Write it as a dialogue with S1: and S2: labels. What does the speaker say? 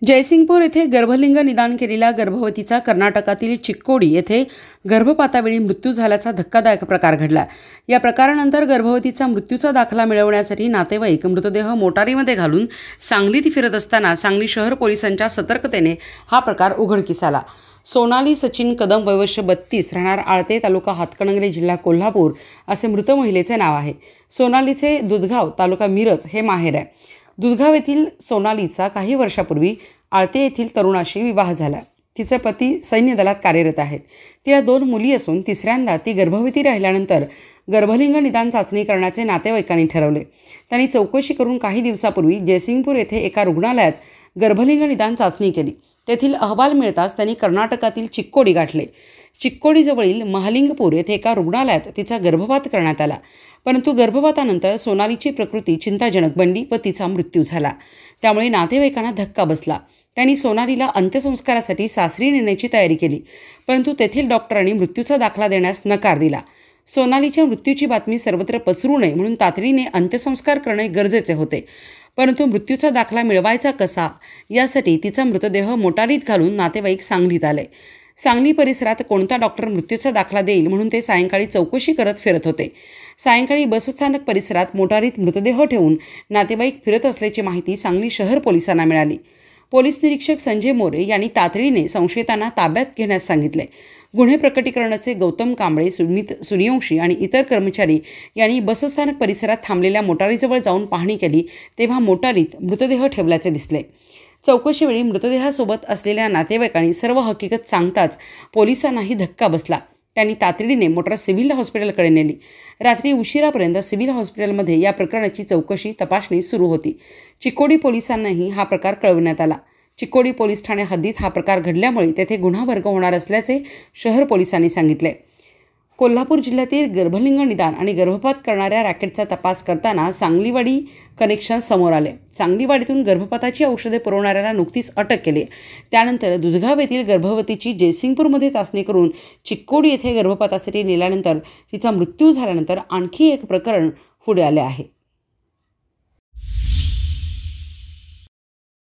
S1: जयसिंगपूर येथे गर्भलिंग निदान केलेल्या गर्भवतीचा कर्नाटकातील चिक्कोडी येथे गर्भपातावेळी मृत्यू झाल्याचा धक्कादायक प्रकार घडला। या प्रकारानंतर गर्भवतीचा मृत्यूचा दाखला मिळवण्यासाठी नातेवाईक मृतदेह मोटारीमध्ये घालून सांगलीत फिरत असताना सांगली शहर पोलिसांच्या सतर्कतेने हा प्रकार उघडकीस आला। सोनाली सचिन कदम वय वर्ष 32 राहणार आळते तालुका हातकणंगले जिल्हा कोल्हापूर असे मृत महिलेचे नाव आहे। सोनालीचे दुधगाव तालुका मिरज हे माहेर आहे। दुधगाव येथील सोनालीचा काही वर्षापूर्वी आळते येथील तरुणाशी विवाह झाला। तिचे पती सैन्य दलात कार्यरत आहेत। तिला 2 मुली असून तिसऱ्यांदा ती गर्भवती राहिल्यानंतर गर्भलिंग निदान चाचणी करण्याचे नातेवाईकांनी ठरवले। त्यांनी चौकशी करून काही दिवसापूर्वी जयसिंगपूर येथे एका रुग्णालयात गर्भलिंग निदान चाचणी केली। तेथील अहवाल मिळताच त्यांनी कर्नाटकातील चिक्कोडी गाठले। चिक्कोडीजवळील महालिंगपूर येथे एका रुग्णालयात तिचा गर्भपात करण्यात आला, परंतु गर्भपातानंतर सोनालीची प्रकृती चिंताजनक बनली व तिचा मृत्यू झाला। त्यामुळे नातेवाईकांना धक्का बसला। त्यांनी सोनालीला अंत्यसंस्कारासाठी सासरी नेण्याची तयारी केली, परंतु तेथील डॉक्टरांनी मृत्यूचा दाखला देण्यास नकार दिला। सोनालीच्या मृत्यूची बातमी सर्वत्र पसरू नये म्हणून तातडीने अंत्यसंस्कार करणे गरजेचे होते, परंतु मृत्यूचा दाखला मिळवायचा कसा यासाठी तिचा मृतदेह मोटारीत घालून नातेवाईक सांगलीत आले। सांगली परिसरात कोणता डॉक्टर मृत्यूचा दाखला देईल म्हणून ते सायंकाळी चौकशी करत फिरत होते। सायंकाळी बसस्थानक परिसरात मोटारीत मृतदेह ठेवून नातेवाईक फिरत असल्याची माहिती सांगली शहर पोलिसांना मिळाली। पोलीस निरीक्षक संजय मोरे यांनी तातडीने संशयितांना ताब्यात घेण्यास सांगितले। गुन्हे प्रकटीकरणाचे गौतम कांबळे, सुमित सूर्यवंशी आणि इतर कर्मचारी यांनी बसस्थानक परिसरात थांबलेल्या मोटारीजवळ जाऊन पाहणी केली, तेव्हा मोटारीत मृतदेह ठेवल्याचे दिसले। चौकशीवेळी मृतदेहासोबत असलेल्या नातेवाईकांनी सर्व हकीकत सांगताच पोलिसांनाही धक्का बसला। त्यांनी तातडीने मोटार सिव्हिल हॉस्पिटलकडे नेली। रात्री उशिरापर्यंत सिव्हिल हॉस्पिटलमध्ये या प्रकरणाची चौकशी तपासणी सुरू होती। चिक्कोडी पोलिसांनाही हा प्रकार कळवण्यात आला। चिक्कोडी पोलीस ठाणे हद्दीत हा प्रकार घडल्यामुळे तेथे गुन्हा वर्ग होणार असल्याचे शहर पोलिसांनी सांगितले। कोल्हापूर जिल्ह्यातील गर्भलिंग निदान आणि गर्भपात करणाऱ्या रॅकेटचा तपास करताना सांगलीवाडी कनेक्शन समोर आले। सांगलीवाडीतून गर्भपाताची औषधे पुरवणाऱ्याला नुकतीच अटक केली। त्यानंतर दुधगाव येथील गर्भवतीची जयसिंगपूरमध्ये चाचणी करून चिक्कोडी येथे गर्भपातासाठी नेल्यानंतर तिचा मृत्यू झाल्यानंतर आणखी एक प्रकरण पुढे आले आहे।